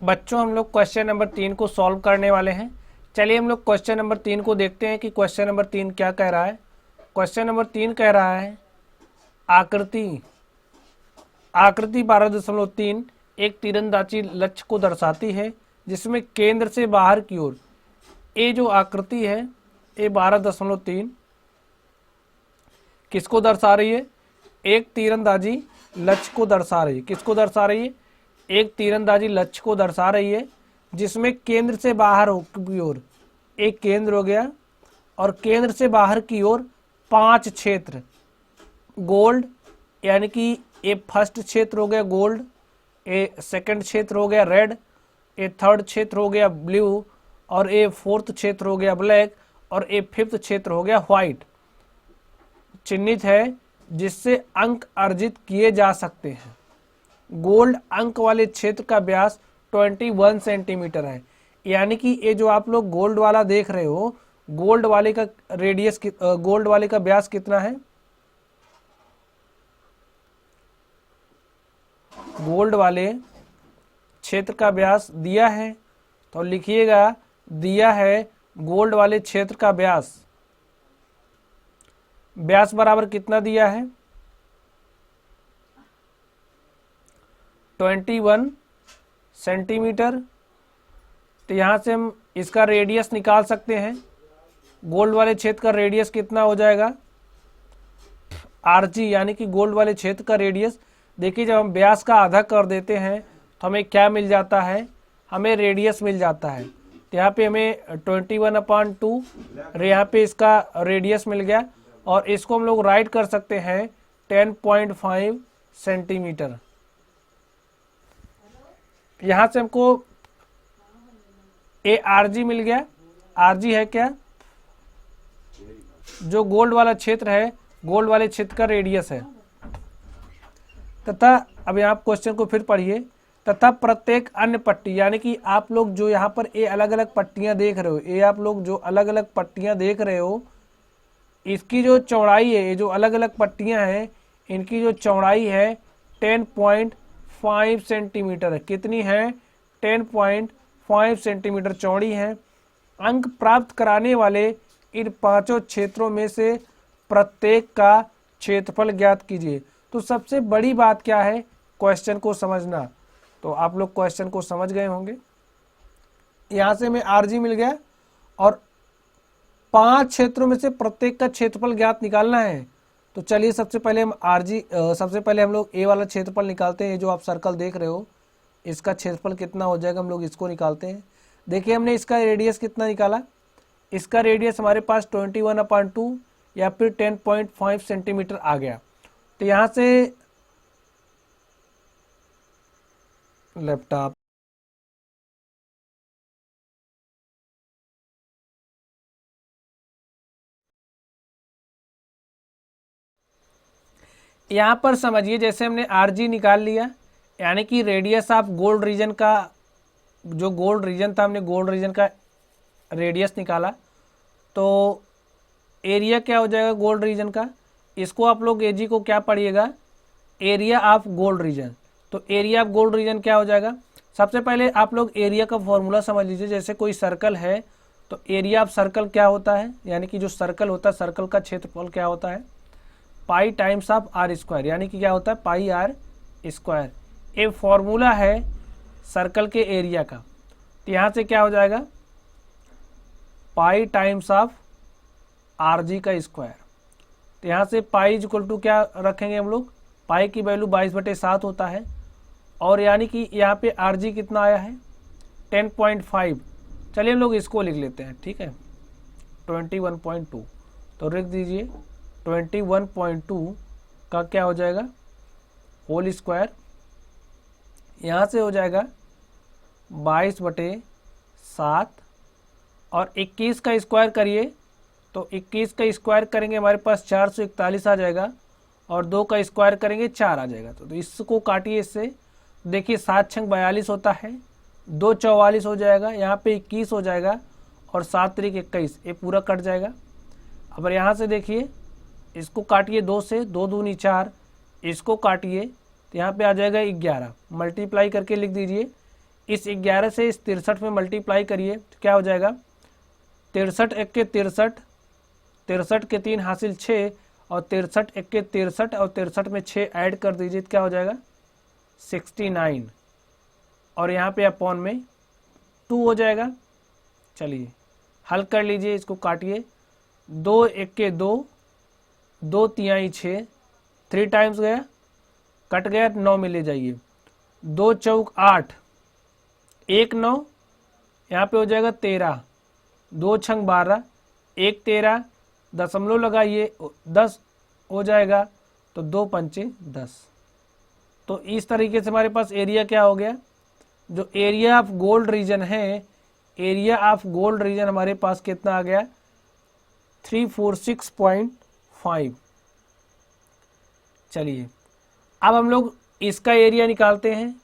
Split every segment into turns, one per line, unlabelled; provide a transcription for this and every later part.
बच्चों हम लोग क्वेश्चन नंबर 3 को सॉल्व करने वाले हैं। चलिए हम लोग क्वेश्चन नंबर 3 को देखते हैं कि क्वेश्चन नंबर 3 क्या कह रहा है। क्वेश्चन नंबर 3 कह रहा है आकृति आकृति 12.3 एक तीरंदाजी लक्ष्य को दर्शाती है जिसमें केंद्र से बाहर की ओर ये जो आकृति है ये 12.3 किसको दर्शा रही है? एक तीरंदाजी लक्ष्य को दर्शा रही है। किसको दर्शा रही है? एक तीरंदाजी लक्ष्य को दर्शा रही है जिसमें केंद्र से बाहर की ओर एक केंद्र हो गया और केंद्र से बाहर की ओर 5 क्षेत्र गोल्ड, यानी कि ये फर्स्ट क्षेत्र हो गया गोल्ड, ये सेकंड क्षेत्र हो गया रेड, ये थर्ड क्षेत्र हो गया ब्लू और ये फोर्थ क्षेत्र हो गया ब्लैक और ये फिफ्थ क्षेत्र हो गया व्हाइट चिन्हित है जिससे अंक अर्जित किए जा सकते हैं। गोल्ड अंक वाले क्षेत्र का व्यास 21 सेंटीमीटर है, यानी कि ये जो आप लोग गोल्ड वाला देख रहे हो, गोल्ड वाले का रेडियस गोल्ड वाले का व्यास कितना है? गोल्ड वाले क्षेत्र का व्यास दिया है तो लिखिएगा दिया है गोल्ड वाले क्षेत्र का व्यास बराबर कितना दिया है? 21 सेंटीमीटर। तो यहाँ से हम इसका रेडियस निकाल सकते हैं। गोल्ड वाले क्षेत्र का रेडियस कितना हो जाएगा? आरजी, यानी कि गोल्ड वाले क्षेत्र का रेडियस। देखिए जब हम व्यास का आधा कर देते हैं तो हमें क्या मिल जाता है? हमें रेडियस मिल जाता है। तो यहाँ पे हमें 21/2 यहाँ पे इसका रेडियस मिल गया और इसको हम लोग राइट कर सकते हैं 10.5 सेंटीमीटर। यहाँ से हमको ए आरजी मिल गया। आरजी है क्या? जो गोल्ड वाला क्षेत्र है, गोल्ड वाले क्षेत्र का रेडियस है। तथा अब यहाँ क्वेश्चन को फिर पढ़िए। तथा प्रत्येक अन्य पट्टी, यानी कि आप लोग जो यहाँ पर ये अलग अलग पट्टियाँ देख रहे हो, ये आप लोग जो अलग अलग पट्टियाँ देख रहे हो, इसकी जो चौड़ाई है, ये जो अलग अलग पट्टियाँ हैं इनकी जो चौड़ाई है 10.5 सेंटीमीटर है। कितनी है? 10.5 सेंटीमीटर चौड़ी है। अंक प्राप्त कराने वाले इन पांचों क्षेत्रों में से प्रत्येक का क्षेत्रफल ज्ञात कीजिए। तो सबसे बड़ी बात क्या है? क्वेश्चन को समझना। तो आप लोग क्वेश्चन को समझ गए होंगे। यहाँ से हमें आरजी मिल गया और 5 क्षेत्रों में से प्रत्येक का क्षेत्रफल ज्ञात निकालना है। तो चलिए सबसे पहले हम लोग ए वाला क्षेत्रफल निकालते हैं। जो आप सर्कल देख रहे हो इसका क्षेत्रफल कितना हो जाएगा, हम लोग इसको निकालते हैं। देखिए हमने इसका रेडियस कितना निकाला। इसका रेडियस हमारे पास 21/2 या फिर 10.5 सेंटीमीटर आ गया। तो यहाँ से लैपटॉप यहाँ पर समझिए, जैसे हमने आरजी निकाल लिया, यानी कि रेडियस ऑफ गोल्ड रीजन का, जो गोल्ड रीजन था हमने गोल्ड रीजन का रेडियस निकाला। तो एरिया क्या हो जाएगा गोल्ड रीजन का? इसको आप लोग एजी को क्या पढ़िएगा? Area of gold reason. तो एरिया ऑफ गोल्ड रीजन क्या हो जाएगा? सबसे पहले आप लोग एरिया का फॉर्मूला समझ लीजिए। जैसे कोई सर्कल है तो एरिया ऑफ सर्कल क्या होता है, यानी कि जो सर्कल होता है सर्कल का क्षेत्रफल क्या होता है? Pi times of r square, यानी कि क्या होता है? Pi r square. ये फॉर्मूला है सर्कल के एरिया का। तो यहाँ से क्या हो जाएगा? पाई टाइम्स ऑफ आर जी का स्क्वायर। तो यहाँ से पाई इज इक्वल टू क्या रखेंगे हम लोग? पाई की वैल्यू 22/7 होता है और यानी कि यहाँ पे आर जी कितना आया है? 10.5। चलिए हम लोग इसको लिख लेते हैं, ठीक है, 21.2। तो लिख दीजिए 21.2 का क्या हो जाएगा? Whole square. यहाँ से हो जाएगा 22/7 और 21 का स्क्वायर करिए तो 21 का स्क्वायर करेंगे हमारे पास 441 आ जाएगा और 2 का स्क्वायर करेंगे 4 आ जाएगा। तो इसको काटिए इससे। देखिए 7 छंग 42 होता है, 2 44 हो जाएगा, यहाँ पे 21 हो जाएगा और 7 त्रिक 21, ये पूरा कट जाएगा। अब यहाँ से देखिए इसको काटिए 2 से, 2 दूनी 4, इसको काटिए तो यहाँ पे आ जाएगा 11। मल्टीप्लाई करके लिख दीजिए इस 11 से इस 63 में मल्टीप्लाई करिए तो क्या हो जाएगा, 63 एक के 63, 63 के 3 हासिल 6, और 63 एक के 63, और 63 में 6 ऐड कर दीजिए तो क्या हो जाएगा 69, और यहाँ पे अपॉन में 2 हो जाएगा। चलिए हल कर लीजिए, इसको काटिए, 2 एक के 2, 2 तिहाई 6, 3 टाइम्स गया, कट गया, 9 में ले जाइए, 2 चौक 8, 1 9, यहाँ पे हो जाएगा 13, 2 छंग 12, 1 13, दशमलव लगाइए 10 हो जाएगा, तो 2 पंचे 10। तो इस तरीके से हमारे पास एरिया क्या हो गया, जो एरिया ऑफ गोल्ड रीजन है, एरिया ऑफ गोल्ड रीजन हमारे पास कितना आ गया 346.5। चलिए अब हम लोग इसका एरिया निकालते हैं।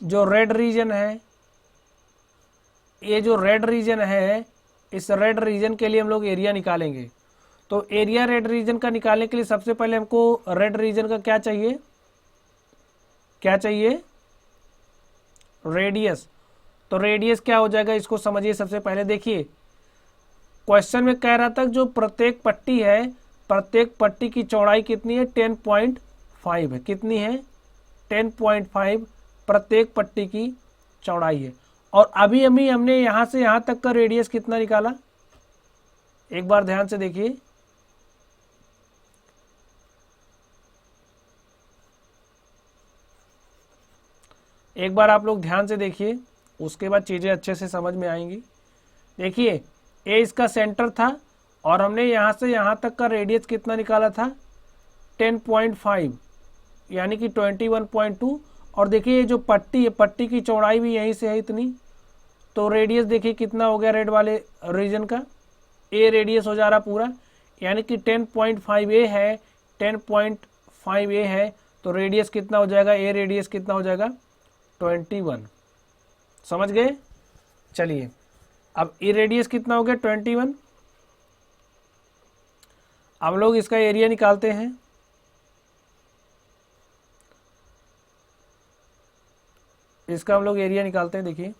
जो रेड रीजन है, ये जो रेड रीजन है, इस रेड रीजन के लिए हम लोग एरिया निकालेंगे। तो एरिया रेड रीजन का निकालने के लिए सबसे पहले हमको रेड रीजन का क्या चाहिए, क्या चाहिए, रेडियस। तो रेडियस क्या हो जाएगा, इसको समझिए। सबसे पहले देखिए क्वेश्चन में कह रहा था जो प्रत्येक पट्टी है, प्रत्येक पट्टी की चौड़ाई कितनी है 10.5 है, कितनी है 10.5 प्रत्येक पट्टी की चौड़ाई है। और अभी हमने यहाँ से यहाँ तक का रेडियस कितना निकाला, एक बार ध्यान से देखिए, एक बार आप लोग ध्यान से देखिए, उसके बाद चीज़ें अच्छे से समझ में आएंगी। देखिए ए इसका सेंटर था, और हमने यहाँ से यहाँ तक का रेडियस कितना निकाला था 10.5, यानी कि 21.2। और देखिए ये जो पट्टी है, पट्टी की चौड़ाई भी यहीं से है इतनी, तो रेडियस देखिए कितना हो गया रेड वाले रीजन का, ए रेडियस हो जा रहा पूरा, यानी कि 10.5 ए है, 10.5 ए है, तो रेडियस कितना हो जाएगा, ए रेडियस कितना हो जाएगा 21। समझ गए। चलिए अब ए रेडियस कितना हो गया 21। अब लोग इसका एरिया निकालते हैं। इसका हम लोग एरिया निकालते हैं। देखिए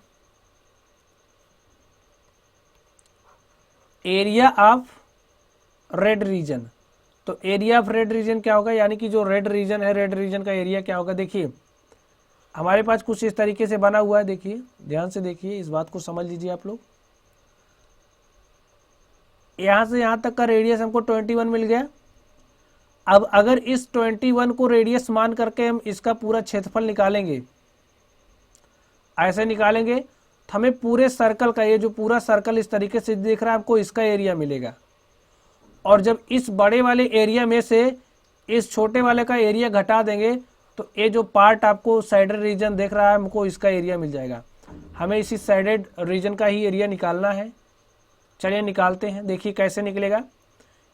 एरिया ऑफ रेड रीजन, तो एरिया ऑफ रेड रीजन क्या होगा, यानी कि जो रेड रीजन है, रेड रीजन का एरिया क्या होगा। देखिए हमारे पास कुछ इस तरीके से बना हुआ है, देखिए ध्यान से देखिए, इस बात को समझ लीजिए आप लोग। यहाँ से यहाँ तक का रेडियस हमको 21 मिल गया। अब अगर इस 21 को रेडियस मान करके हम इसका पूरा क्षेत्रफल निकालेंगे, ऐसे निकालेंगे तो हमें पूरे सर्कल का, ये जो पूरा सर्कल इस तरीके से दिख रहा है, हमको इसका एरिया मिलेगा। और जब इस बड़े वाले एरिया में से इस छोटे वाले का एरिया घटा देंगे, तो ये जो पार्ट आपको साइडेड रीजन देख रहा है, हमको इसका एरिया मिल जाएगा। हमें इसी साइडेड रीजन का ही एरिया निकालना है। चलिए निकालते हैं। देखिए कैसे निकलेगा,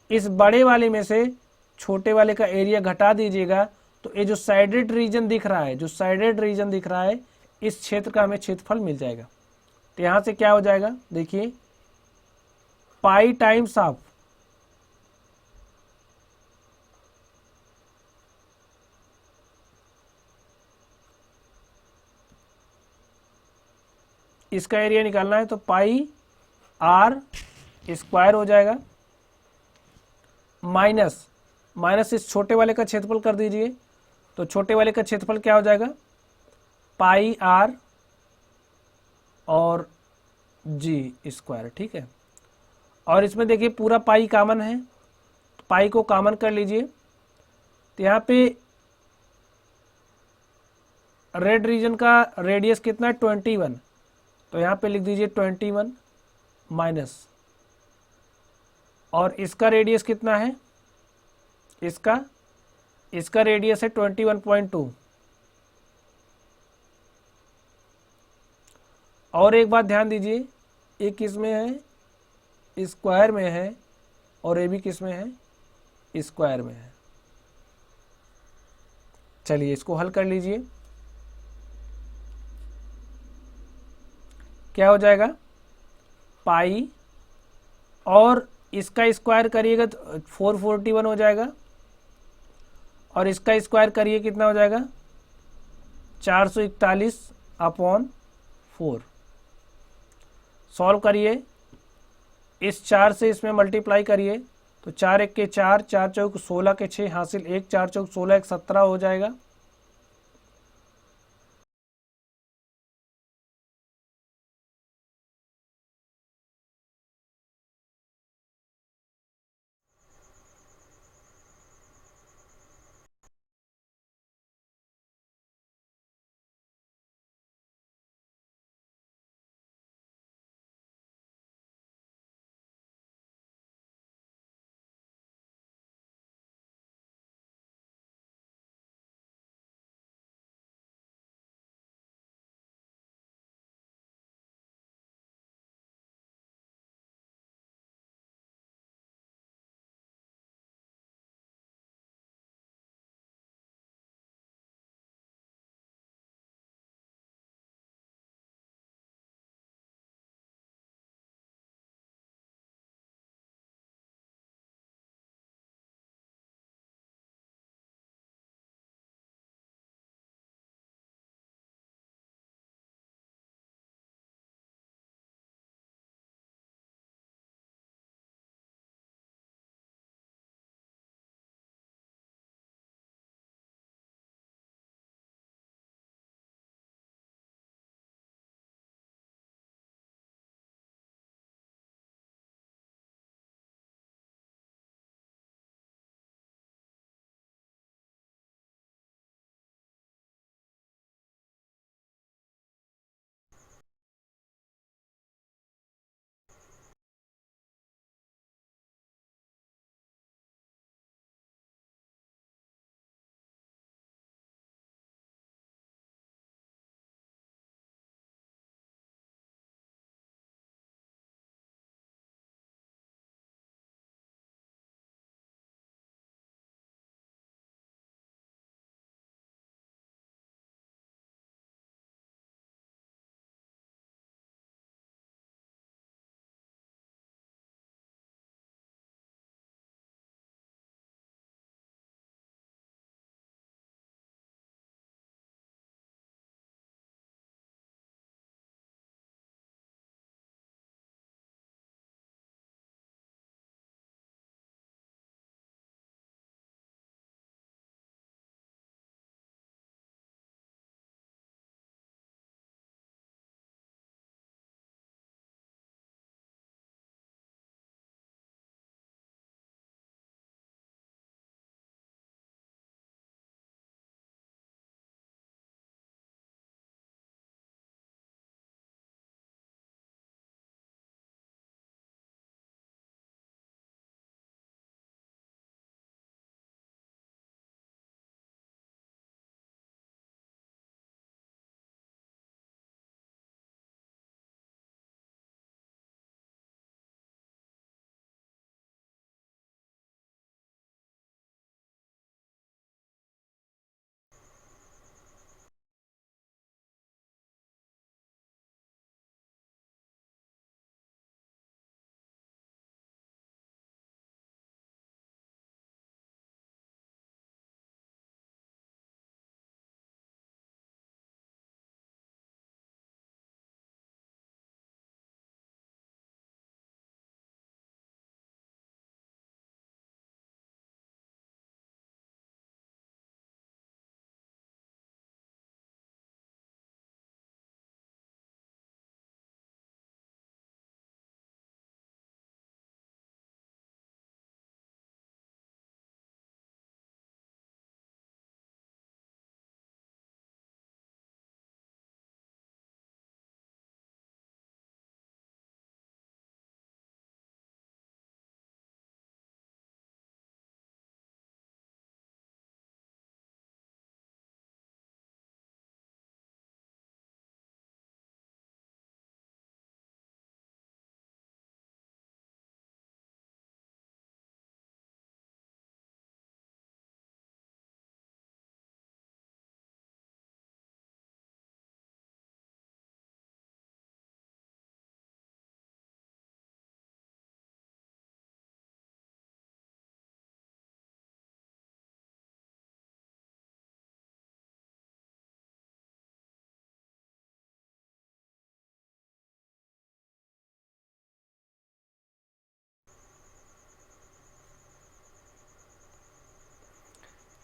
इस बड़े वाले में से छोटे वाले का एरिया घटा दीजिएगा, तो ये जो साइडेड रीजन दिख रहा है, जो साइडेड रीजन दिख रहा है, इस क्षेत्र का हमें क्षेत्रफल मिल जाएगा। तो यहाँ से क्या हो जाएगा, देखिए पाई टाइम्स ऑफ इसका एरिया निकालना है, तो पाई आर स्क्वायर हो जाएगा, माइनस इस छोटे वाले का क्षेत्रफल कर दीजिए, तो छोटे वाले का क्षेत्रफल क्या हो जाएगा पाई आर और जी स्क्वायर। ठीक है, और इसमें देखिए पूरा पाई कॉमन है, तो पाई को कॉमन कर लीजिए। तो यहाँ पे रेड रीजन का रेडियस कितना है 21, तो यहाँ पे लिख दीजिए 21 माइनस, और इसका रेडियस कितना है, इसका रेडियस है 21.2। और एक बात ध्यान दीजिए, एक किस में है स्क्वायर में है, और ये भी किस में है स्क्वायर में है। चलिए इसको हल कर लीजिए। क्या हो जाएगा पाई, और इसका स्क्वायर करिएगा तो 441 हो जाएगा, और इसका स्क्वायर करिए कितना हो जाएगा 441/4। सॉल्व करिए, इस 4 से इसमें मल्टीप्लाई करिए तो 4 एक के 4, 4 चौक 16 के 6 हासिल 1, 4 चौक 16 1 17 हो जाएगा।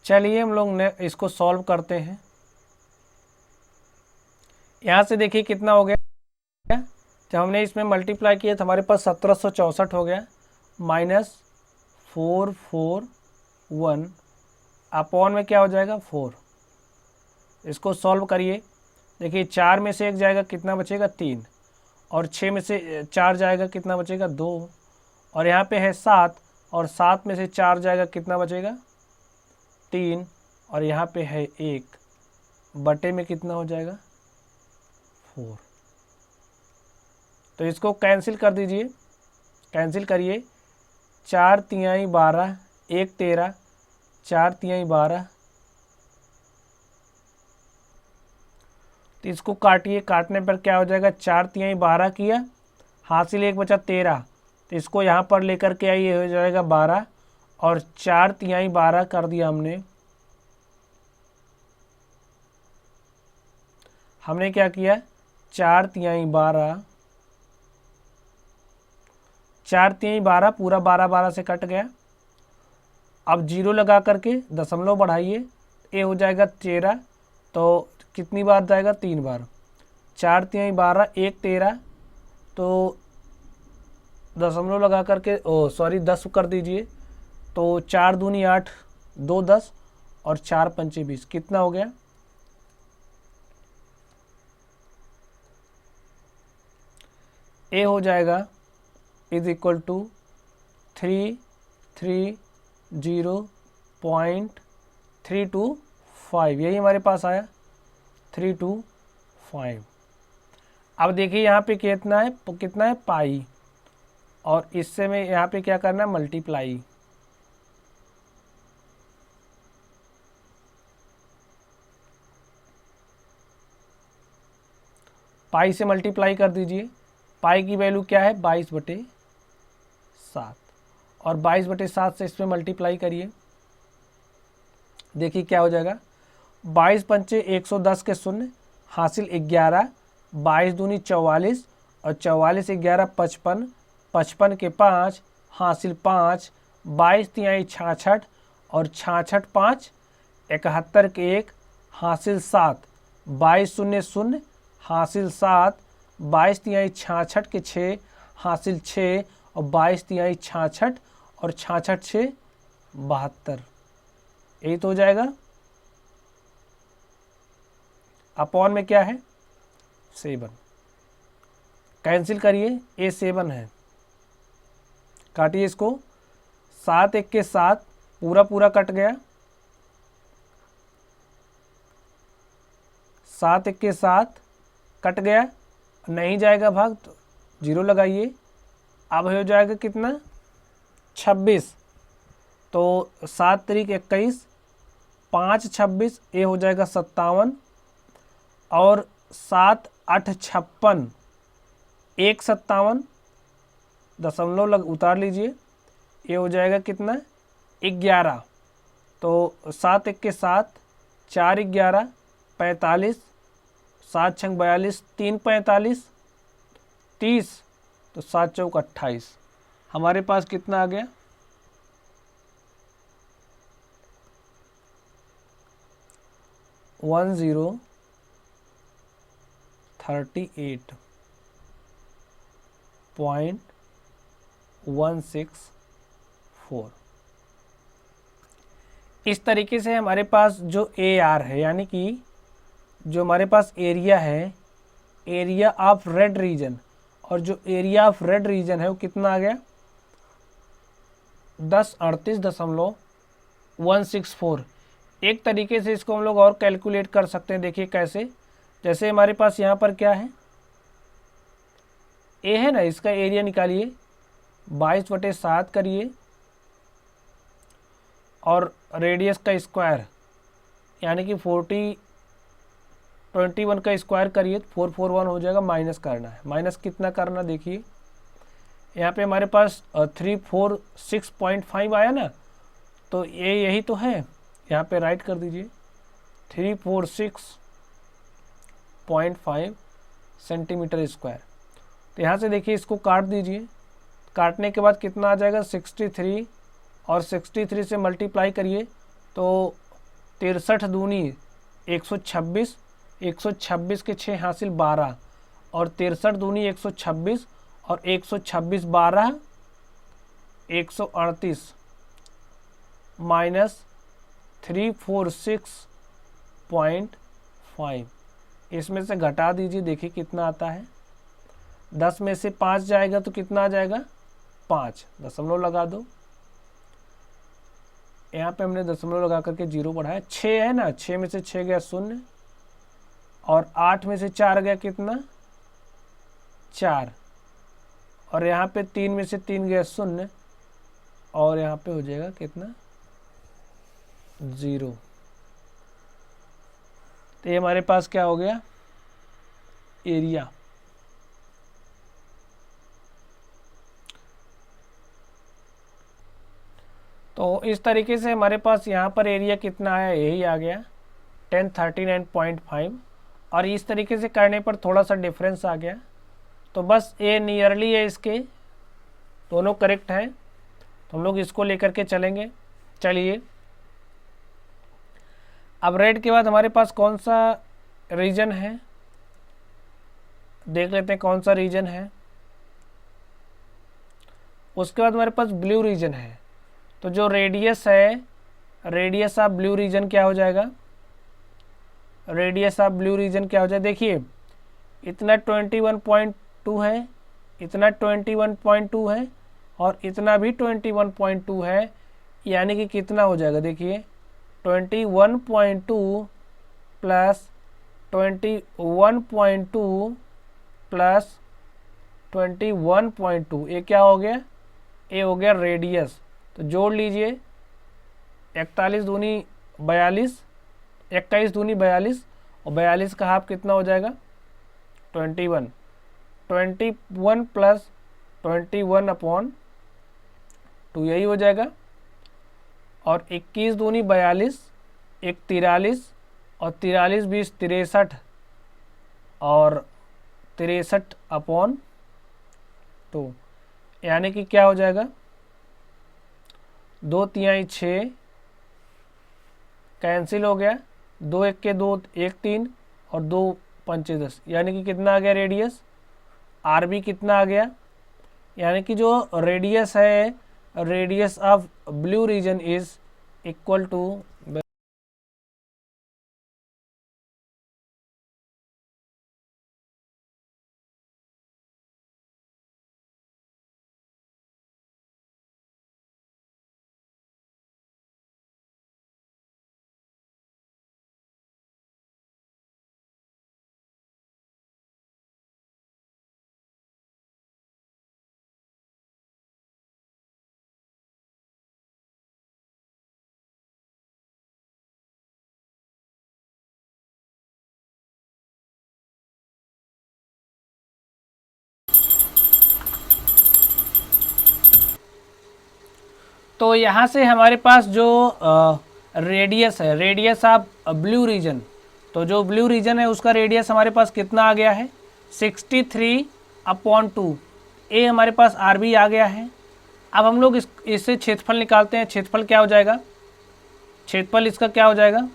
चलिए हम लोग ने इसको सॉल्व करते हैं। यहाँ से देखिए कितना हो गया, जब हमने इसमें मल्टीप्लाई किया तो हमारे पास 1764 हो गया, -441 अपॉन में क्या हो जाएगा 4। इसको सॉल्व करिए, देखिए 4 में से 1 जाएगा कितना बचेगा 3, और 6 में से 4 जाएगा कितना बचेगा 2, और यहाँ पे है 7, और 7 में से 4 जाएगा कितना बचेगा 3, और यहाँ पे है 1, बटे में कितना हो जाएगा 4। तो इसको कैंसिल कर दीजिए, कैंसिल करिए, 4 तिहाई 12, 1 13, 4 तिहाई 12। तो इसको काटिए, काटने पर क्या हो जाएगा, 4 तिहाई 12 किया, हासिल 1 बचा 13, तो इसको यहाँ पर लेकर के आइए, हो जाएगा 12, और 4 तिहाई 12 कर दिया हमने क्या किया, 4 तिहाई 12, 4 तिहाई 12 पूरा 12 12 से कट गया। अब 0 लगा करके दशमलव बढ़ाइए, ये हो जाएगा 13, तो कितनी बार जाएगा 3 बार, 4 तिहाई 12, 1 13, तो दशमलव लगा करके 10 कर दीजिए, तो 4 दूनी 8, 2 10, और 4 पंचे 20, कितना हो गया, ए हो जाएगा इज इक्वल टू 330.325, यही हमारे पास आया 325। अब देखिए यहाँ पे कितना है पाई, और इससे में यहाँ पे क्या करना है मल्टीप्लाई, पाई से मल्टीप्लाई कर दीजिए। पाई की वैल्यू क्या है 22/7, और 22/7 से इसमें मल्टीप्लाई करिए, देखिए क्या हो जाएगा, 22 पंचे 110 के शून्य, हासिल 11, 22 दूनी 44, और 44 11 55, 55 के 5, हासिल 5, 22 तिहाई 66, और 66 5, 71 के 1, हासिल 7, 22 शून्य शून्य, हासिल 7, 22 तिहाई 66 के 6, हासिल 6, और 22 तिहाई 66, और 66 6 72, यही तो हो जाएगा। अपॉन में क्या है 7, कैंसिल करिए, ए 7 है, काटिए इसको, 7 1 के 7, पूरा पूरा कट गया, 7 1 के 7 कट गया, नहीं जाएगा भाग तो 0 लगाइए। अब हो जाएगा कितना 26, तो 7 तरीक 21, 5 26, ये हो जाएगा 57, और 7 8 56, 1 57, दशमलव उतार लीजिए, ये हो जाएगा कितना 11, तो 7 1 के 7, 4 11 45, 7 6 42, 3 45, 30, तो 7 चौक 28, हमारे पास कितना आ गया 1038.164। इस तरीके से हमारे पास जो AR है, यानी कि जो हमारे पास एरिया है, एरिया ऑफ रेड रीजन, और जो एरिया ऑफ रेड रीजन है वो कितना आ गया 1038.164। एक तरीके से इसको हम लोग और कैलकुलेट कर सकते हैं, देखिए कैसे, जैसे हमारे पास यहाँ पर क्या है ए है ना, इसका एरिया निकालिए, 22/7 करिए, और रेडियस का स्क्वायर यानी कि 21 का स्क्वायर करिए, 441 हो जाएगा, माइनस करना है, माइनस कितना करना देखिए, यहाँ पे हमारे पास 346.5 आया ना, तो ये यही तो है, यहाँ पे राइट कर दीजिए 346.5 सेंटीमीटर स्क्वायर। तो यहाँ से देखिए इसको काट दीजिए, काटने के बाद कितना आ जाएगा 63, और 63 से मल्टीप्लाई करिए तो 63 दूनी 126, 126 के 6 हासिल 12, और 63 दूनी 126, और 126 12 138 माइनस 346.5, इसमें से घटा दीजिए, देखिए कितना आता है। 10 में से 5 जाएगा तो कितना आ जाएगा 5, दशमलव लगा दो। यहाँ पे हमने दशमलव लगा करके 0 बढ़ाया। 6 है ना, 6 में से 6 गया 0, और 8 में से 4 गया कितना 4, और यहाँ पे 3 में से 3 गया 0, और यहाँ पे हो जाएगा कितना 0। तो ये हमारे पास क्या हो गया एरिया। तो इस तरीके से हमारे पास यहाँ पर एरिया कितना आया, यही आ गया 1039.5, और इस तरीके से करने पर थोड़ा सा डिफरेंस आ गया। तो बस ये नियरली है, इसके दोनों करेक्ट हैं, तो हम लोग इसको लेकर के चलेंगे। चलिए अब रेड के बाद हमारे पास कौन सा रीजन है, देख लेते हैं कौन सा रीजन है। उसके बाद हमारे पास ब्लू रीजन है। तो जो रेडियस है, रेडियस ऑफ ब्लू रीजन क्या हो जाएगा, रेडियस ऑफ ब्लू रीजन क्या हो जाए, देखिए इतना 21.2 है, इतना 21.2 है, और इतना भी 21.2 है, यानी कि कितना हो जाएगा, देखिए 21.2 प्लस 21.2 प्लस 21.2, ये क्या हो गया, ये हो गया रेडियस। तो जोड़ लीजिए, 41 दूनी 42, 21 दूनी 42, और 42 का हाफ कितना हो जाएगा 21, 21 प्लस 21/2 यही हो जाएगा, और 21 दूनी 42, एक 43, और 43 20 63, और 63/2, यानी कि क्या हो जाएगा 2 तिहाई 6 कैंसिल हो गया, 2 1 के 2 1 3, और 2 पंचे 10, यानी कि कितना आ गया रेडियस, आर बी कितना आ गया, यानी कि जो रेडियस है, radius of blue region is equal to, तो यहाँ से हमारे पास जो रेडियस है, रेडियस ऑफ ब्लू रीजन, तो जो ब्लू रीजन है उसका रेडियस हमारे पास कितना आ गया है 63/2, ये हमारे पास आर बी आ गया है। अब हम लोग इससे क्षेत्रफल निकालते हैं। क्षेत्रफल क्या हो जाएगा, क्षेत्रफल इसका क्या हो जाएगा,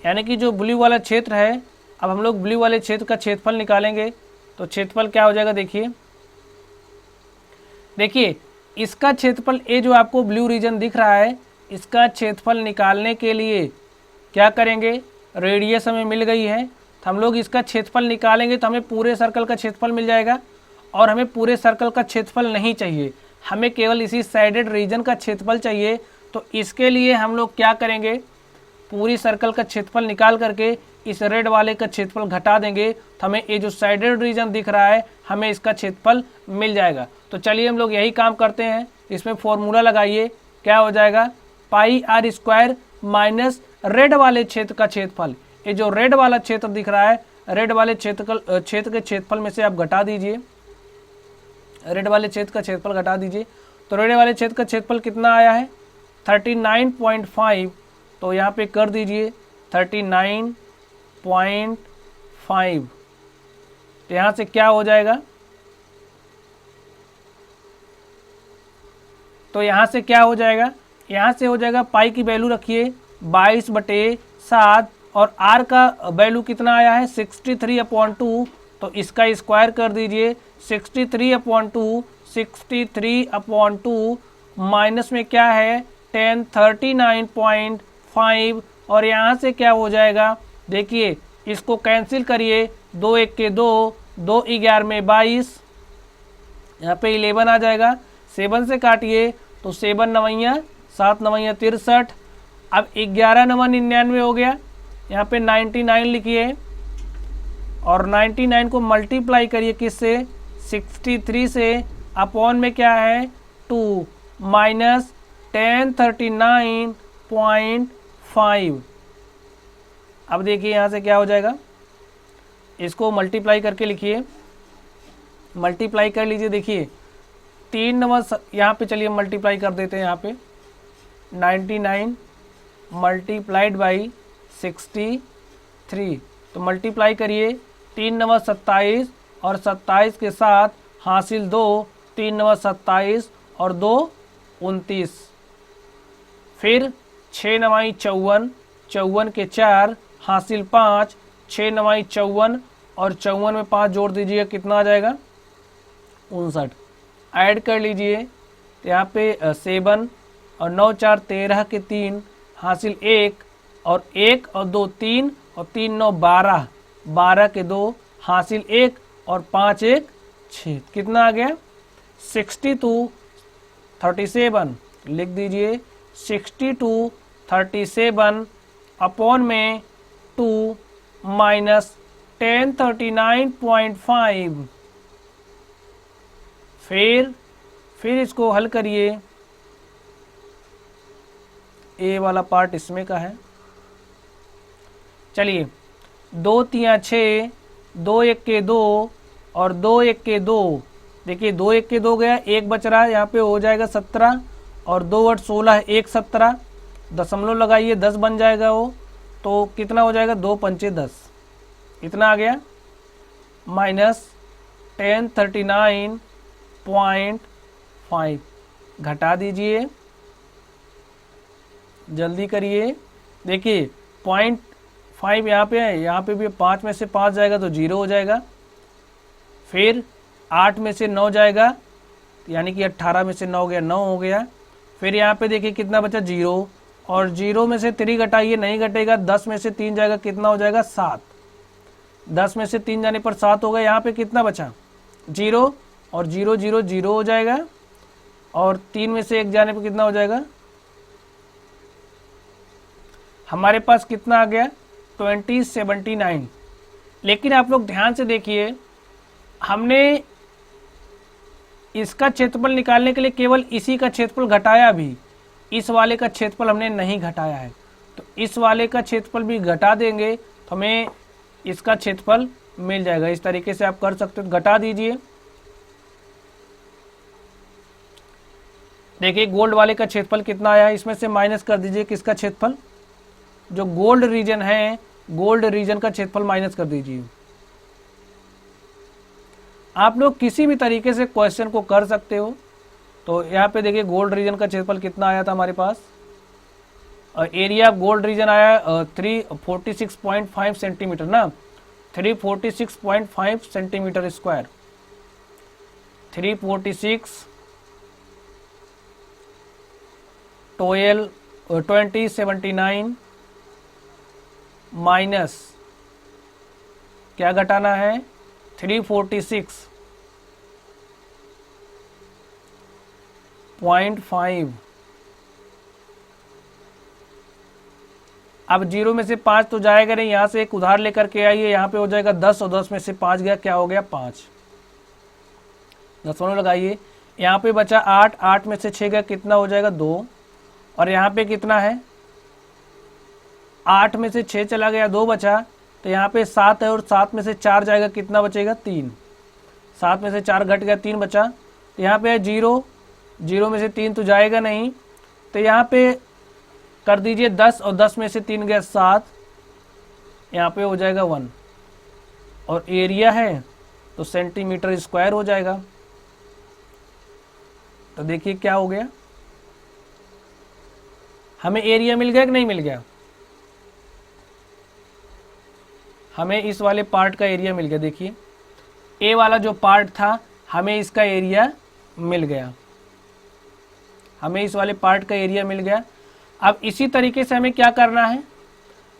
यानी कि जो ब्लू वाला क्षेत्र है, अब हम लोग ब्लू वाले क्षेत्र का क्षेत्रफल निकालेंगे। तो क्षेत्रफल क्या हो जाएगा, देखिए देखिए इसका क्षेत्रफल, ये जो आपको ब्लू रीजन दिख रहा है, इसका क्षेत्रफल निकालने के लिए क्या करेंगे, रेडियस हमें मिल गई है, तो हम लोग इसका क्षेत्रफल निकालेंगे तो हमें पूरे सर्कल का क्षेत्रफल मिल जाएगा। और हमें पूरे सर्कल का क्षेत्रफल नहीं चाहिए, हमें केवल इसी साइडेड रीजन का क्षेत्रफल चाहिए। तो इसके लिए हम लोग क्या करेंगे, पूरी सर्कल का क्षेत्रफल निकाल करके इस रेड वाले का क्षेत्रफल घटा देंगे, तो हमें ये जो साइडेड रीजन दिख रहा है, हमें इसका क्षेत्रफल मिल जाएगा। तो चलिए हम लोग यही काम करते हैं, इसमें फॉर्मूला लगाइए, क्या हो जाएगा πr² माइनस रेड वाले क्षेत्र का क्षेत्रफल। ये जो रेड वाला क्षेत्र दिख रहा है, रेड वाले क्षेत्र के क्षेत्रफल में से आप घटा दीजिए, रेड वाले क्षेत्र का क्षेत्रफल घटा दीजिए। तो रेड वाले क्षेत्र का क्षेत्रफल कितना आया है 39.5, तो यहाँ पे कर दीजिए 39.5। तो यहाँ से क्या हो जाएगा, तो यहाँ से क्या हो जाएगा, यहाँ से हो जाएगा पाई की वैल्यू रखिए 22/7 और आर का वैल्यू कितना आया है 63/2, तो इसका स्क्वायर कर दीजिए 63/2, 63/2 माइनस में क्या है 1039.5 और यहाँ से क्या हो जाएगा देखिए इसको कैंसिल करिए 2 1 के 2, 2 11 में 22, यहाँ पे 11 आ जाएगा, 7 से काटिए तो 7 नवैया 7 नवैया 63, अब 11 नवा 99 हो गया, यहाँ पे 99 लिखिए और 99 को मल्टीप्लाई करिए किससे 63 से, अपॉन में क्या है 2 माइनस 1039.5। अब देखिए यहाँ से क्या हो जाएगा, इसको मल्टीप्लाई करके लिखिए, मल्टीप्लाई कर लीजिए, देखिए 3 नवा यहाँ पे चलिए मल्टीप्लाई कर देते हैं, यहाँ पे 99 मल्टीप्लाइड बाई 63, तो मल्टीप्लाई करिए 3 नवा 27 और 27 के साथ हासिल 2, 3 नवा 27 और 2 29, फिर 6 नवाई 54, 54 के 4 हासिल 5, 6 नवाई 54 और 54 में 5 जोड़ दीजिए कितना आ जाएगा 59, ऐड कर लीजिए तो यहाँ पे 7 और 9 4 13 के 3 हासिल 1 और 1 और 2 3 और 3 9 12, 12 के 2 हासिल 1 और 5 1 6, कितना आ गया 62 37, लिख दीजिए 62 37 अपॉन में 2 माइनस 1039.5, फिर इसको हल करिए, ए वाला पार्ट इसमें का है, चलिए 2 3 6, 2 1 के 2 और 2 1 के 2, देखिए 2 1 के 2 गया, एक बच रहा है, यहाँ पे हो जाएगा 17 और 2 8 16, 1 17, दशमलव लगाइए 10 बन जाएगा वो, तो कितना हो जाएगा 2 पंचे 10, इतना आ गया माइनस 1039.5, घटा दीजिए, जल्दी करिए, देखिए 0.5 यहाँ पे है, यहाँ पे भी 5 में से 5 जाएगा तो 0 हो जाएगा, फिर 8 में से 9 जाएगा यानी कि 18 में से 9 गया 9 हो गया, फिर यहाँ पे देखिए कितना बचा 0 और 0 में से 3 घटाइए, नहीं घटेगा, 10 में से 3 जाएगा कितना हो जाएगा 7, 10 में से 3 जाने पर 7 होगा, यहाँ पे कितना बचा 0 और 0 0 0 हो जाएगा और 3 में से 1 जाने पर कितना हो जाएगा, हमारे पास कितना आ गया 2079। लेकिन आप लोग ध्यान से देखिए, हमने इसका क्षेत्रफल निकालने के लिए केवल इसी का क्षेत्रफल घटाया भी, इस वाले का क्षेत्रफल हमने नहीं घटाया है, तो इस वाले का क्षेत्रफल भी घटा देंगे तो हमें इसका क्षेत्रफल मिल जाएगा। इस तरीके से आप कर सकते हो, घटा दीजिए, देखिए गोल्ड वाले का क्षेत्रफल कितना आया है, इसमें से माइनस कर दीजिए किसका क्षेत्रफल, जो गोल्ड रीजन है गोल्ड रीजन का क्षेत्रफल माइनस कर दीजिए। आप लोग किसी भी तरीके से क्वेश्चन को कर सकते हो, तो यहाँ पे देखिए गोल्ड रीजन का क्षेत्रफल कितना आया था हमारे पास, और एरिया ऑफ गोल्ड रीजन आया 346.5 सेंटीमीटर ना, 346.5 सेंटीमीटर स्क्वायर, 346 2079 माइनस क्या घटाना है 346.5, अब 0 में से 5 तो जाएगा नहीं, यहाँ से एक उधार लेकर के आइए, यहाँ पे हो जाएगा 10 और 10 में से 5 गया, क्या हो गया 5, दशमलव लगाइए, यहाँ पे बचा 8, 8 में से 6 गया कितना हो जाएगा 2, और यहाँ पे कितना है 8 में से 6 चला गया 2 बचा, तो यहाँ पे 7 है और 7 में से 4 जाएगा कितना बचेगा 3, 7 में से 4 घट गया 3 बचा, तो यहाँ पे है 0, 0 में से 3 तो जाएगा नहीं, तो यहाँ पे कर दीजिए 10 और 10 में से 3 गया 7, यहाँ पे हो जाएगा 1, और एरिया है तो सेंटीमीटर स्क्वायर हो जाएगा। तो देखिए क्या हो गया, हमें एरिया मिल गया कि नहीं मिल गया? हमें इस वाले पार्ट का एरिया मिल गया। देखिए ए वाला जो पार्ट था हमें इसका एरिया मिल गया, हमें इस वाले पार्ट का एरिया मिल गया। अब इसी तरीके से हमें क्या करना है,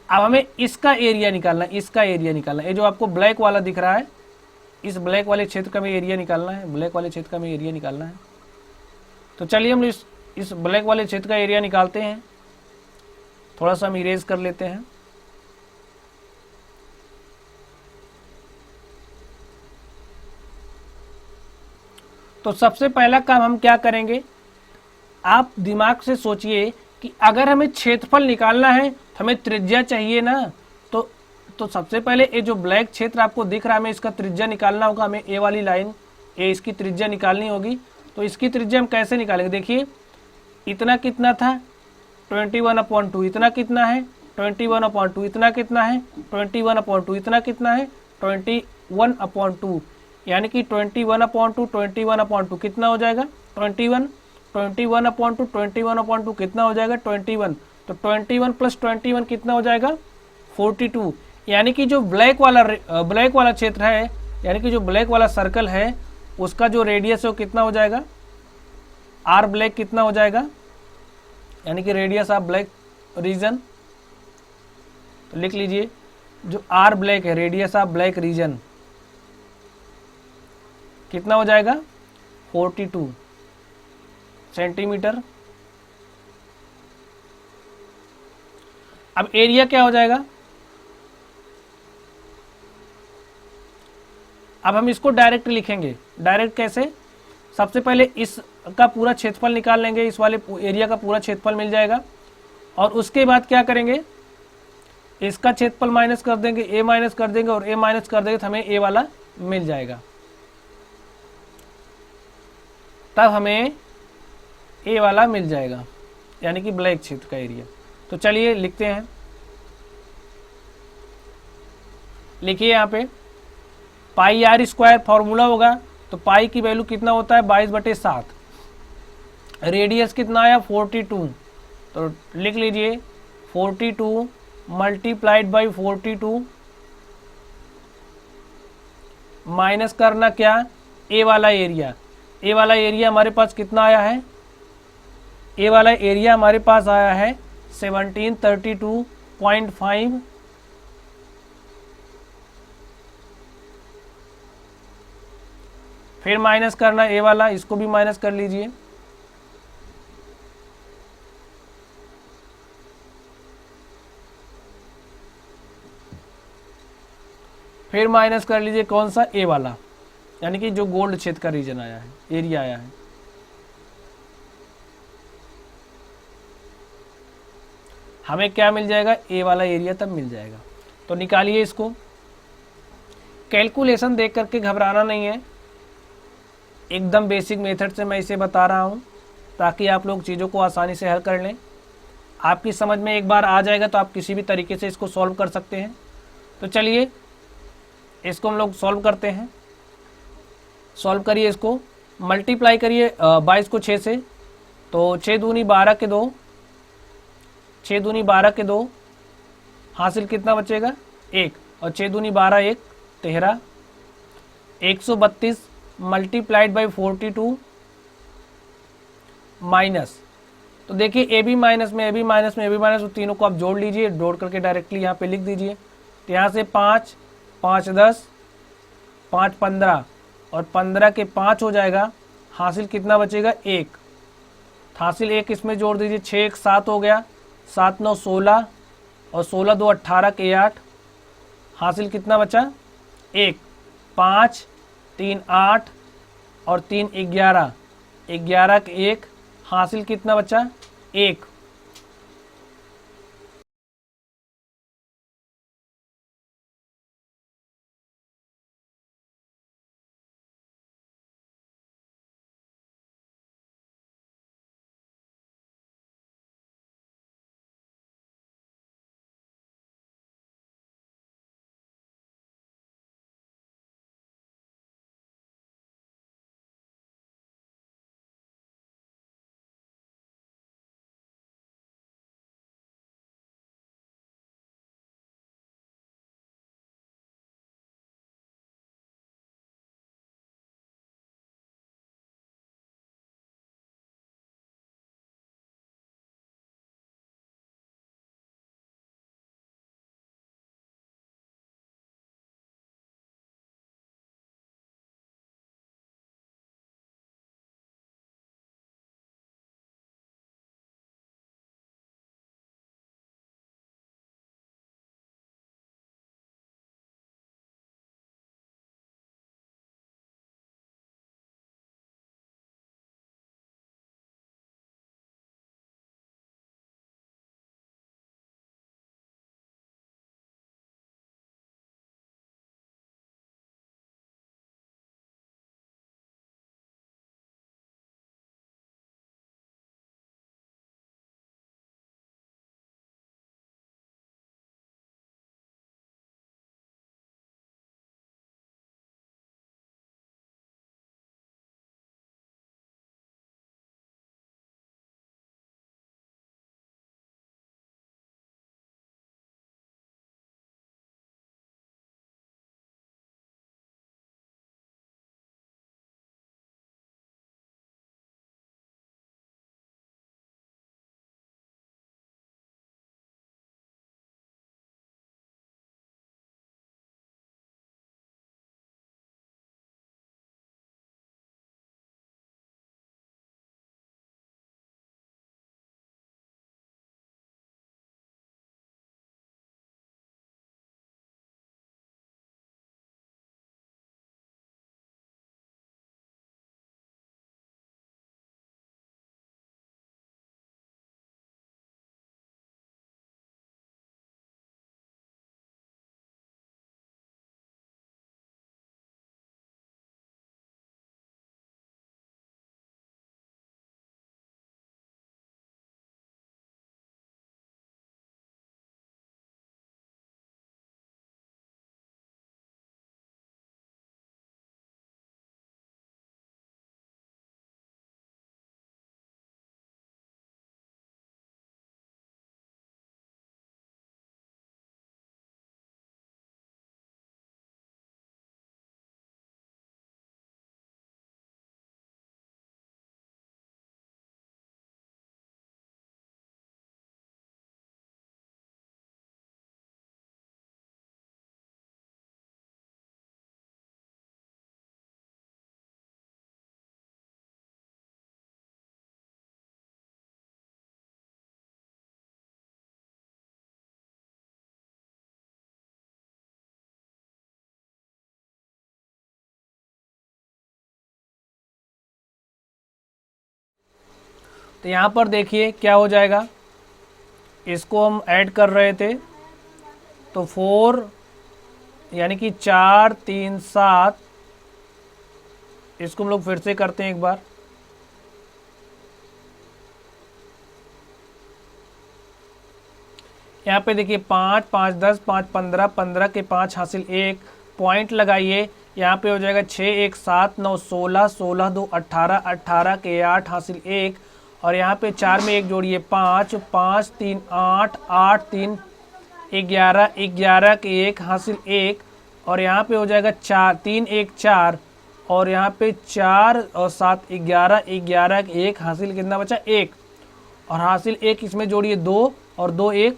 अब हमें इसका एरिया निकालना है, इसका एरिया निकालना है। ये जो आपको ब्लैक वाला दिख रहा है, इस ब्लैक वाले क्षेत्र का हमें एरिया निकालना है, ब्लैक वाले क्षेत्र का हमें एरिया निकालना है। तो चलिए हम इस ब्लैक वाले क्षेत्र का एरिया निकालते हैं। थोड़ा सा हम इरेज कर लेते हैं। तो सबसे पहला काम हम क्या करेंगे, आप दिमाग से सोचिए कि अगर हमें क्षेत्रफल निकालना है तो हमें त्रिज्या चाहिए ना। तो सबसे पहले ये जो ब्लैक क्षेत्र आपको दिख रहा है, हमें इसका त्रिज्या निकालना होगा। हमें ए वाली लाइन, ए इसकी त्रिज्या निकालनी होगी। तो इसकी त्रिज्या हम कैसे निकालेंगे, देखिए इतना कितना था 21/2, इतना कितना है 21/2, इतना कितना है 21/2, इतना कितना है 21/2, यानी कि 21/2 21/2 कितना हो जाएगा 21, 21/2 21/2 कितना हो जाएगा 21। तो 21 + 21 कितना हो जाएगा 42। यानी कि जो ब्लैक वाला क्षेत्र है, यानी कि जो ब्लैक वाला सर्कल है उसका जो रेडियस है वो कितना हो जाएगा, आर ब्लैक कितना हो जाएगा, यानी कि रेडियस ऑफ ब्लैक रीजन। तो लिख लीजिए जो आर ब्लैक है, रेडियस ऑफ ब्लैक रीजन कितना हो जाएगा 42 सेंटीमीटर। अब एरिया क्या हो जाएगा, अब हम इसको डायरेक्ट लिखेंगे। डायरेक्ट कैसे, सबसे पहले इसका पूरा क्षेत्रफल निकाल लेंगे, इस वाले एरिया का पूरा क्षेत्रफल मिल जाएगा। और उसके बाद क्या करेंगे, इसका क्षेत्रफल माइनस कर देंगे, ए माइनस कर देंगे और ए माइनस कर देंगे तो हमें ए वाला मिल जाएगा। तब हमें ए वाला मिल जाएगा, यानी कि ब्लैक क्षेत्र का एरिया। तो चलिए लिखते हैं, लिखिए यहाँ पे पाई आर स्क्वायर फॉर्मूला होगा। तो पाई की वैल्यू कितना होता है 22/7, रेडियस कितना आया 42। तो लिख लीजिए 42 मल्टीप्लाइड बाई 42 माइनस करना क्या ए वाला एरिया। ए वाला एरिया हमारे पास कितना आया है, ए वाला एरिया हमारे पास आया है 1732.5। फिर माइनस करना ए वाला, इसको भी माइनस कर लीजिए। फिर माइनस कर लीजिए कौन सा ए वाला, यानी कि जो गोल्ड क्षेत्र का रीजन आया है, एरिया आया है। हमें क्या मिल जाएगा, ए वाला एरिया तब मिल जाएगा। तो निकालिए इसको। कैलकुलेशन देख करके घबराना नहीं है, एकदम बेसिक मेथड से मैं इसे बता रहा हूँ ताकि आप लोग चीज़ों को आसानी से हल कर लें। आपकी समझ में एक बार आ जाएगा तो आप किसी भी तरीके से इसको सॉल्व कर सकते हैं। तो चलिए इसको हम लोग सॉल्व करते हैं। सॉल्व करिए, इसको मल्टीप्लाई करिए 22 को 6 से। तो 6 दूनी 12 के 2, 6 दूनी 12 के 2, हासिल कितना बचेगा 1, और 6 दूनी 12 1 13। 132 मल्टीप्लाइड बाई 42 माइनस, तो देखिए ए बी माइनस में ए बी माइनस में ए बी माइनस, तो तीनों को आप जोड़ लीजिए, जोड़ करके डायरेक्टली यहाँ पे लिख दीजिए। तो यहाँ से 5 5 10 5 15 और 15 के 5 हो जाएगा, हासिल कितना बचेगा 1। हासिल 1 इसमें जोड़ दीजिए, 6 1 7 हो गया, 7 9 16 और 16 2 18 के 8, हासिल कितना बचा 1। 5 3 8 और 3 11, 11 के 1, हासिल कितना बचा 1। तो यहाँ पर देखिए क्या हो जाएगा, इसको हम ऐड कर रहे थे तो 4 यानी कि 4 3 7, इसको हम लोग फिर से करते हैं एक बार। यहाँ पे देखिए 5 5 10 5 15, 15 के 5 हासिल 1, पॉइंट लगाइए। यहाँ पे हो जाएगा 6 1 7 9 16, 16 2 18, 18 के 8 हासिल 1, और यहाँ पे 4 में 1 जोड़िए 5, 5 3 8, 8 3 11, 11 के 1 हासिल 1, और यहाँ पे हो जाएगा 4 3 1 4, और यहाँ पे 4 और 7 11, 11 के 1 हासिल कितना बचा 1, और हासिल 1 इसमें जोड़िए 2, और 2 1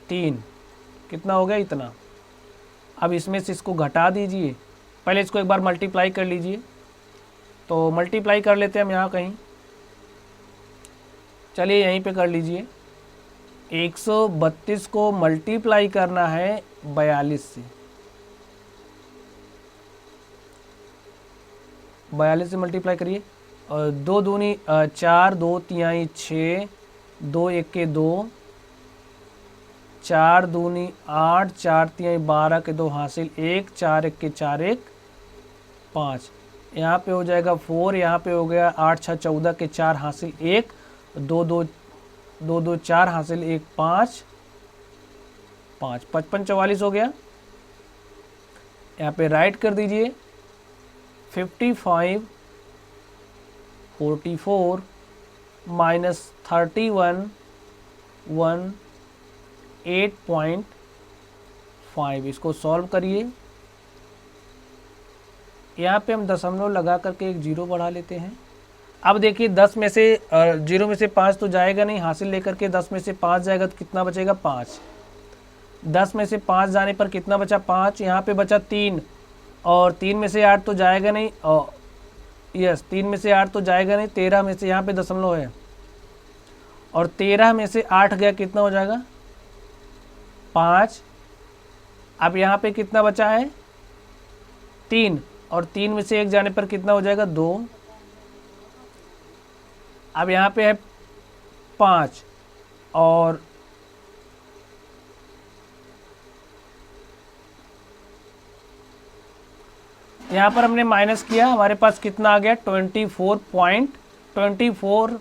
3, कितना हो गया इतना। अब इसमें से इसको घटा दीजिए, पहले इसको एक बार मल्टीप्लाई कर लीजिए। तो मल्टीप्लाई कर लेते हैं हम यहाँ कहीं, चलिए यहीं पे कर लीजिए। 132 को मल्टीप्लाई करना है 42 से, 42 से मल्टीप्लाई करिए, और 2 दूनी 4, 2 तिहाई 6, 2 1 के 2, 4 दूनी 8, 4 तिहाई 12 के 2 हासिल 1, 4 1 के 4 1 5, यहाँ पे हो जाएगा 4, यहाँ पे हो गया 8 6 14 के 4 हासिल 1, 2 2 2 2 4 हासिल 1 5 5, 55 44 हो गया। यहाँ पे राइट कर दीजिए 55 44 माइनस 31 1 8.5, इसको सॉल्व करिए। यहाँ पे हम दशमलव लगा करके एक 0 बढ़ा लेते हैं। अब देखिए 10 में से 0 में से 5 तो जाएगा नहीं, हासिल लेकर के 10 में से 5 जाएगा तो कितना बचेगा 5, 10 में से 5 जाने पर कितना बचा 5, यहाँ पे बचा 3, और 3 में से 8 तो जाएगा नहीं, और यस 3 में से 8 तो जाएगा नहीं, 13 में से यहाँ पे दशमलव है, और 13 में से 8 गया कितना हो जाएगा 5। अब यहाँ पे कितना बचा है 3, और 3 में से 1 जाने पर कितना हो जाएगा 2। अब यहाँ पे है 5, और यहाँ पर हमने माइनस किया, हमारे पास कितना आ गया 24.24,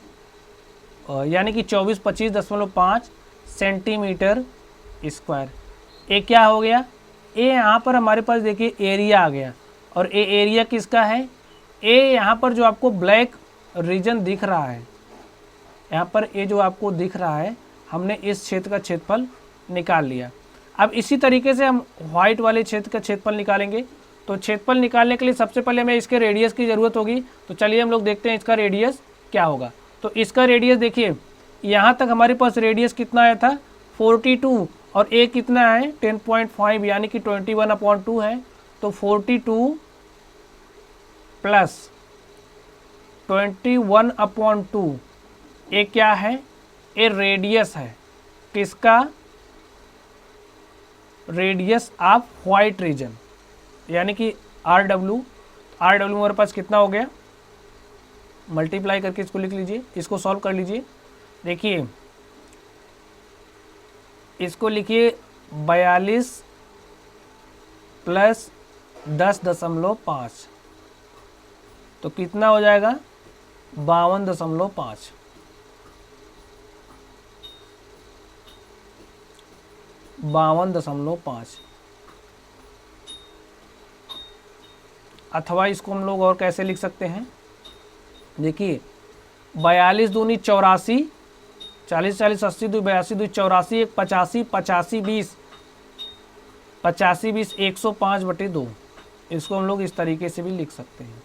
यानी कि 24.25.5 सेंटीमीटर स्क्वायर। ए क्या हो गया, ए यहाँ पर हमारे पास देखिए एरिया आ गया, और ए एरिया किसका है, ए यहाँ पर जो आपको ब्लैक रीजन दिख रहा है, यहाँ पर ए जो आपको दिख रहा है, हमने इस क्षेत्र का क्षेत्रफल निकाल लिया। अब इसी तरीके से हम व्हाइट वाले क्षेत्र का क्षेत्रफल निकालेंगे। तो क्षेत्रफल निकालने के लिए सबसे पहले हमें इसके रेडियस की ज़रूरत होगी। तो चलिए हम लोग देखते हैं इसका रेडियस क्या होगा। तो इसका रेडियस देखिए, यहाँ तक हमारे पास रेडियस कितना आया था 42, और ए कितना है 10.5 यानी कि 21/2 है। तो 42 प्लस 21/2 ए क्या है, ए रेडियस है, किसका, रेडियस ऑफ व्हाइट रीजन, यानी कि RW। RW हमारे पास कितना हो गया, मल्टीप्लाई करके इसको लिख लीजिए, इसको सॉल्व कर लीजिए। देखिए इसको लिखिए 42 प्लस 10.5, तो कितना हो जाएगा 52.5। 52.5, अथवा इसको हम लोग और कैसे लिख सकते हैं, देखिए 42 दूनी 84, 40 40 80 2 82 2 84, 1 85 85 20 85 20 105/2, इसको हम लोग इस तरीके से भी लिख सकते हैं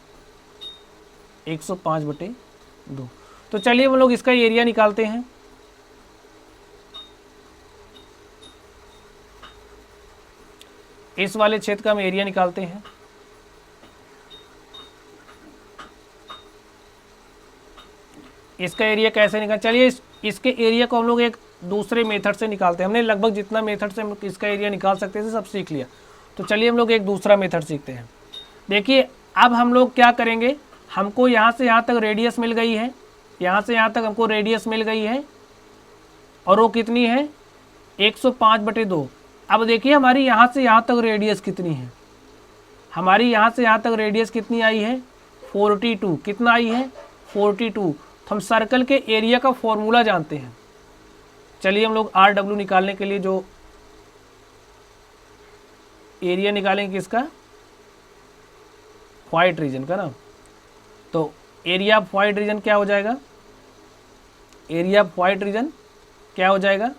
105/2। तो चलिए हम लोग इसका एरिया निकालते हैं। इस वाले क्षेत्र का हम एरिया निकालते हैं। इसका एरिया कैसे निकाल, चलिए इसके एरिया को हम लोग एक दूसरे मेथड से निकालते हैं। हमने लगभग जितना मेथड से हम इसका एरिया निकाल सकते थे सब सीख लिया। तो चलिए हम लोग एक दूसरा मेथड सीखते हैं। देखिए अब हम लोग क्या करेंगे, हमको यहाँ से यहाँ तक रेडियस मिल गई है, यहाँ से यहाँ तक हमको रेडियस मिल गई है और वो कितनी है 105/2। अब देखिए हमारी यहाँ से यहाँ तक रेडियस कितनी है, हमारी यहाँ से यहाँ तक रेडियस कितनी आई है 42। कितना आई है 42। तो हम सर्कल के एरिया का फॉर्मूला जानते हैं। चलिए हम लोग RW निकालने के लिए जो एरिया निकालेंगे किसका, व्हाइट रीजन का ना, तो एरिया ऑफ व्हाइट रीजन क्या हो जाएगा, एरिया ऑफ व्हाइट रीजन क्या हो जाएगा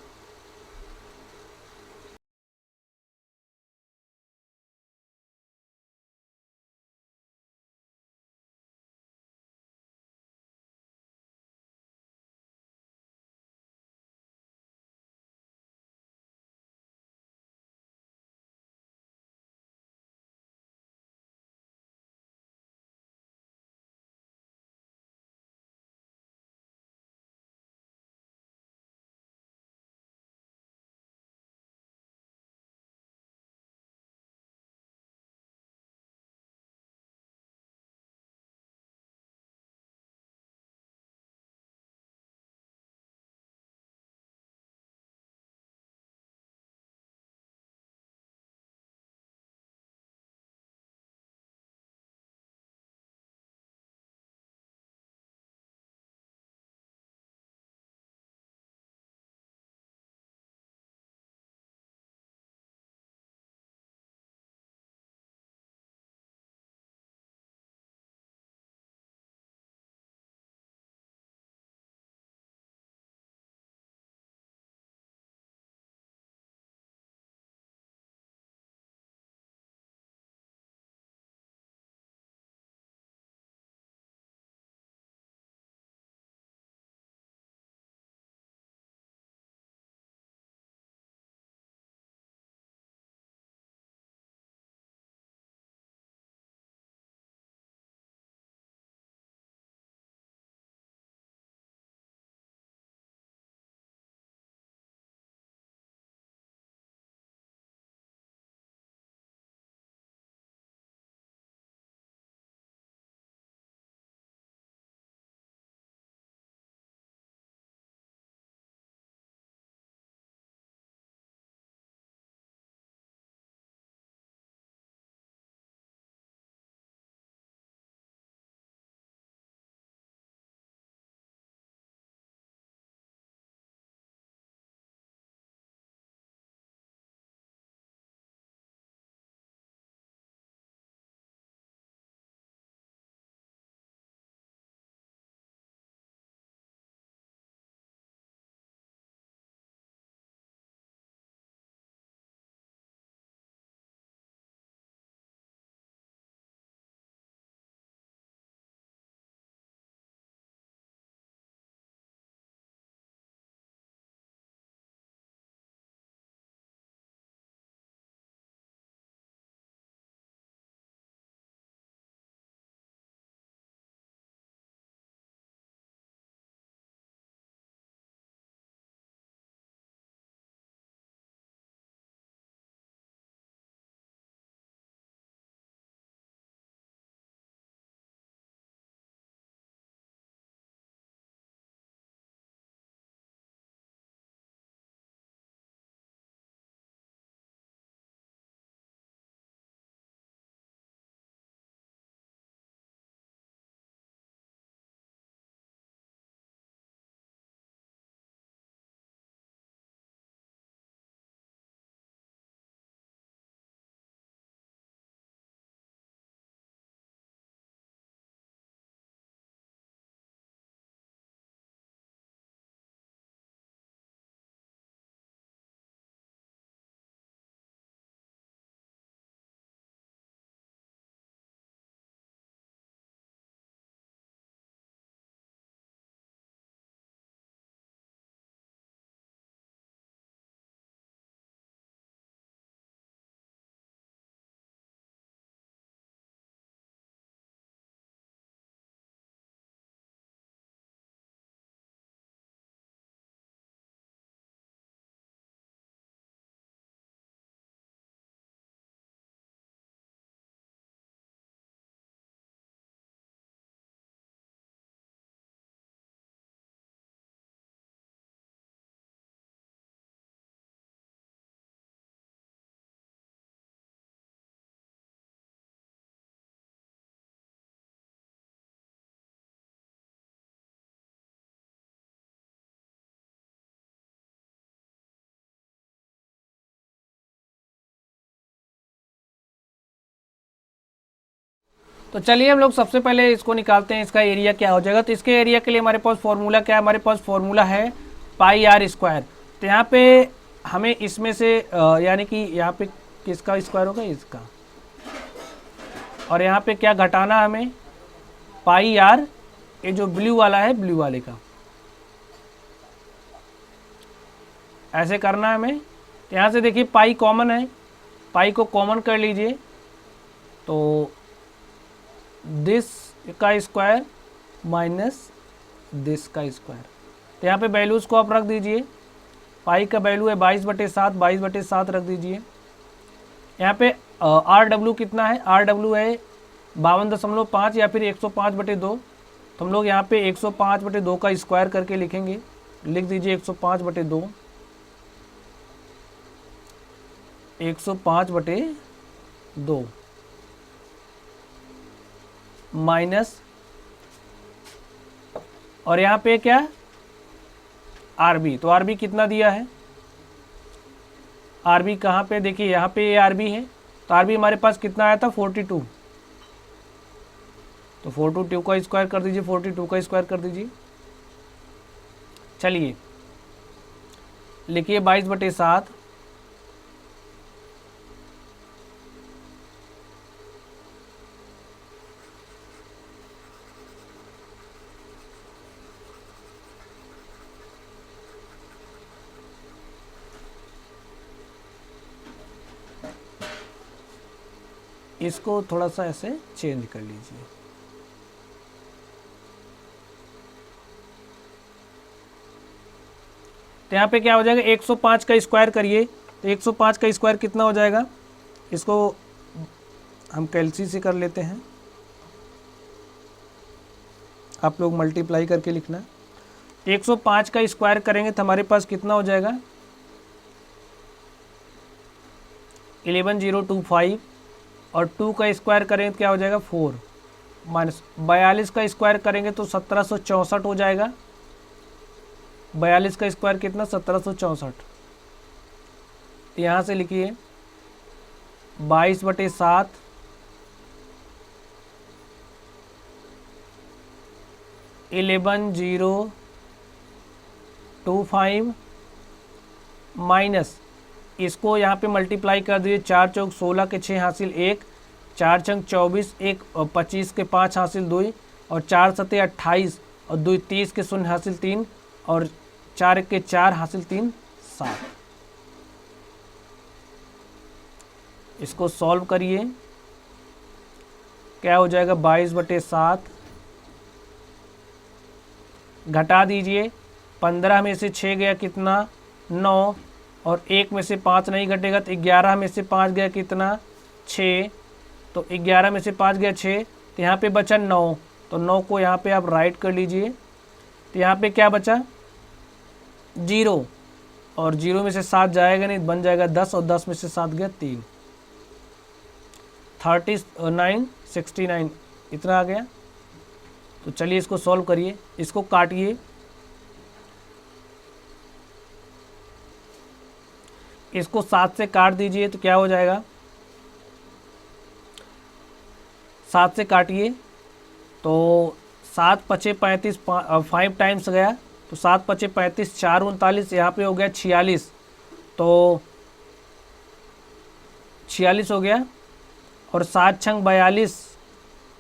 तो चलिए हम लोग सबसे पहले इसको निकालते हैं, इसका एरिया क्या हो जाएगा। तो इसके एरिया के लिए हमारे पास फॉर्मूला क्या है, हमारे पास फॉर्मूला है पाई आर स्क्वायर। तो यहाँ पे हमें इसमें से यानी कि यहाँ पे किसका स्क्वायर होगा, इसका, और यहाँ पे क्या घटाना है हमें, पाई आर, ये जो ब्लू वाला है ब्लू वाले का, ऐसे करना है हमें। तो यहाँ से देखिए पाई कॉमन है, पाई को कॉमन कर लीजिए, तो दिस का स्क्वायर माइनस दिस का स्क्वायर। तो यहाँ पे वैल्यूज़ को आप रख दीजिए। पाई का वैल्यू है 22/7, 22/7 रख दीजिए। यहाँ पे आर डब्ल्यू कितना है, आर डब्ल्यू है 52.5 या फिर 105/2। तो हम लोग यहाँ पे 105/2 का स्क्वायर करके लिखेंगे, लिख दीजिए 105/2, 105/2 माइनस, और यहाँ पे क्या आर बी। तो आर बी कितना दिया है, आर बी कहाँ पे, देखिए यहाँ पे ये आर बी है। तो आर बी हमारे पास कितना आया था 42। तो 42 का स्क्वायर कर दीजिए, 42 का स्क्वायर कर दीजिए। चलिए लिखिए 22/7 इसको थोड़ा सा ऐसे चेंज कर लीजिए। तो यहाँ पे क्या हो जाएगा, 105 का स्क्वायर करिए। तो 105 का स्क्वायर कितना हो जाएगा, इसको हम कैलसी से कर लेते हैं, आप लोग मल्टीप्लाई करके लिखना। 105 का स्क्वायर करेंगे तो हमारे पास कितना हो जाएगा 11025, और 2 का स्क्वायर करेंगे तो क्या हो जाएगा 4, माइनस 42 का स्क्वायर करेंगे तो 1764 हो जाएगा। 42 का स्क्वायर कितना 1764। यहाँ से लिखिए 22/7 11025 माइनस, इसको यहाँ पे मल्टीप्लाई कर दीजिए। 4 चौक 16 के 6 हासिल 1, 4 छंग 24, 1 25 के 5 हासिल 2, और 4 सते 28, और 2 30 के 0 हासिल 3, और 4 के 4 हासिल 3 7। इसको सॉल्व करिए, क्या हो जाएगा 22/7, घटा दीजिए। 15 में से 6 गया कितना 9, और 1 में से 5 नहीं घटेगा तो 11 में से 5 गया कितना 6, तो 11 में से 5 गया 6, तो यहाँ पे बचा 9। तो 9 को यहाँ पे आप राइट कर लीजिए। तो यहाँ पे क्या बचा 0, और 0 में से 7 जाएगा नहीं, बन जाएगा 10, और 10 में से 7 गया 3, 39 69 इतना आ गया। तो चलिए इसको सॉल्व करिए, इसको काटिए, इसको 7 से काट दीजिए। तो क्या हो जाएगा 7 से काटिए, तो 7 पचे 35, 5 टाइम्स गया, तो 7 पचे 35, 4 39, यहाँ पे हो गया 46, तो 46 हो गया, और 7 छंग 42,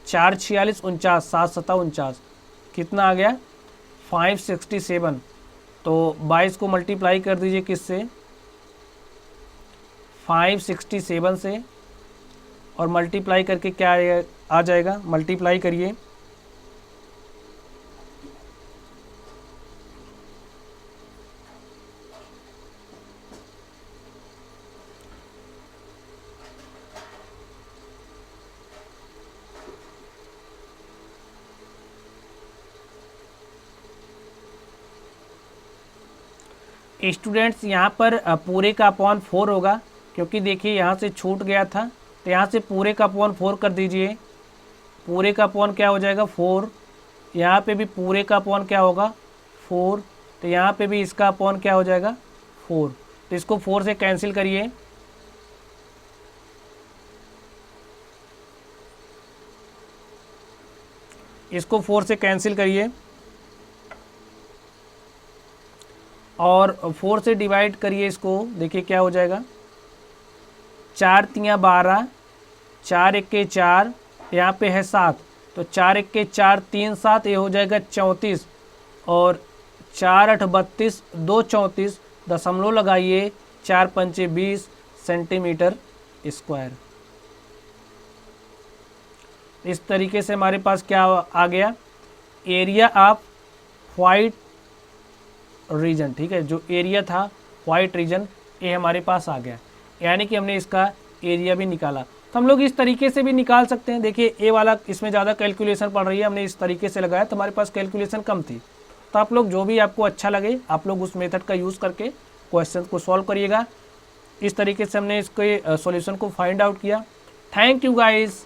4 46 49, 7 7 49, कितना आ गया 567। तो 22 को मल्टीप्लाई कर दीजिए किससे 567 से, और मल्टीप्लाई करके क्या आ जाएगा, मल्टीप्लाई करिए, स्टूडेंट्स यहाँ पर पूरे का अपॉन 4 होगा, क्योंकि देखिए यहाँ से छूट गया था। तो यहाँ से पूरे का अपॉन 4 कर दीजिए, पूरे का अपॉन क्या हो जाएगा 4, यहाँ पे भी पूरे का अपॉन क्या होगा 4, तो यहाँ पे भी इसका अपॉन क्या हो जाएगा 4। तो इसको 4 से कैंसिल करिए, इसको 4 से कैंसिल करिए और 4 से डिवाइड करिए इसको, देखिए क्या हो जाएगा। 4 तियाँ 12, 4 एक्के 4, यहाँ पे है 7, तो 4 एक्के 4 3 7, ये हो जाएगा 34 और 4 8 32, 2 34, दशमलव लगाइए, 4 पंचे 20 सेंटीमीटर स्क्वायर। इस तरीके से हमारे पास क्या आ गया, एरिया ऑफ वाइट रीजन। ठीक है, जो एरिया था वाइट रीजन ये हमारे पास आ गया, यानी कि हमने इसका एरिया भी निकाला। तो हम लोग इस तरीके से भी निकाल सकते हैं। देखिए ए वाला इसमें ज़्यादा कैलकुलेशन पड़ रही है, हमने इस तरीके से लगाया तो हमारे पास कैलकुलेशन कम थी। तो आप लोग जो भी आपको अच्छा लगे आप लोग उस मेथड का यूज़ करके क्वेश्चन को सॉल्व करिएगा। इस तरीके से हमने इसके सॉल्यूशन को फाइंड आउट किया। Thank you guys.